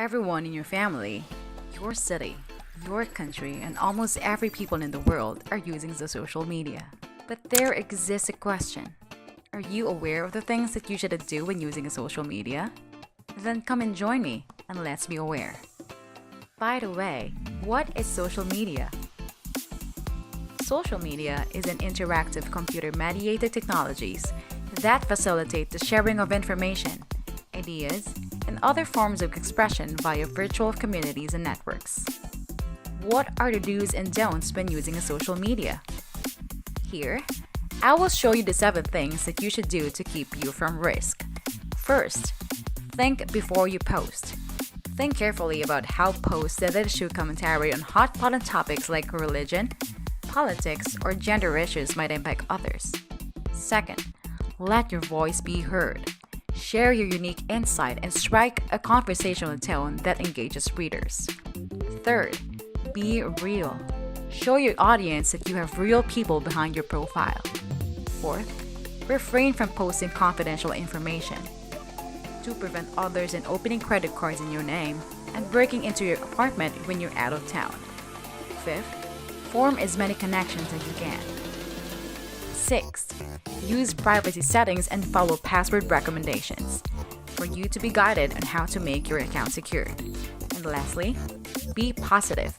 Everyone in your family, your city, your country, and almost every people in the world are using the social media. But there exists a question. Are you aware of the things that you should do when using a social media? Then come and join me and let's be aware. By the way, what is social media? Social media is an interactive computer-mediated technologies that facilitate the sharing of information, ideas, and other forms of expression via virtual communities and networks. What are the do's and don'ts when using a social media? Here, I will show you the 7 things that you should do to keep you from risk. First, think before you post. Think carefully about how posts that issue commentary on hot-button topics like religion, politics, or gender issues might impact others. Second, let your voice be heard. Share your unique insight and strike a conversational tone that engages readers. Third, be real. Show your audience that you have real people behind your profile. Fourth, refrain from posting confidential information. To prevent others in opening credit cards in your name and breaking into your apartment when you're out of town. Fifth, form as many connections as you can. Sixth, use privacy settings and follow password recommendations for you to be guided on how to make your account secure. And lastly, be positive.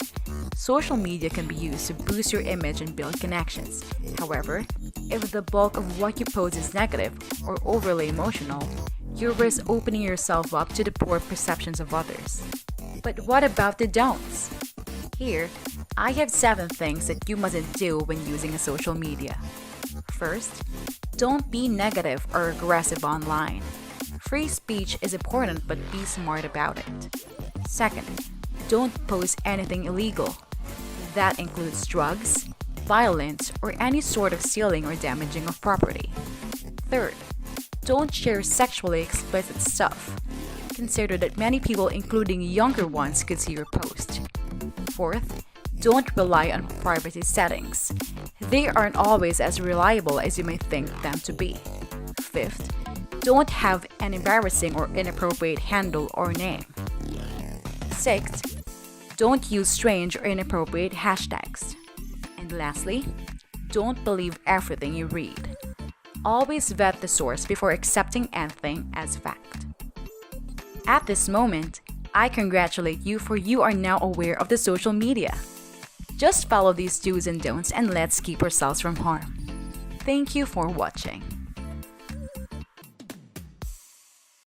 Social media can be used to boost your image and build connections. However, if the bulk of what you post is negative or overly emotional, you risk opening yourself up to the poor perceptions of others. But what about the don'ts? Here, I have 7 things that you mustn't do when using a social media. First, don't be negative or aggressive online. Free speech is important, but be smart about it. Second, don't post anything illegal. That includes drugs, violence, or any sort of stealing or damaging of property. Third, don't share sexually explicit stuff. Consider that many people, including younger ones, could see your post. Fourth, don't rely on privacy settings. They aren't always as reliable as you may think them to be. Fifth, don't have an embarrassing or inappropriate handle or name. Sixth, don't use strange or inappropriate hashtags. And lastly, don't believe everything you read. Always vet the source before accepting anything as fact. At this moment, I congratulate you, for you are now aware of the social media. Just follow these do's and don'ts and let's keep ourselves from harm. Thank you for watching.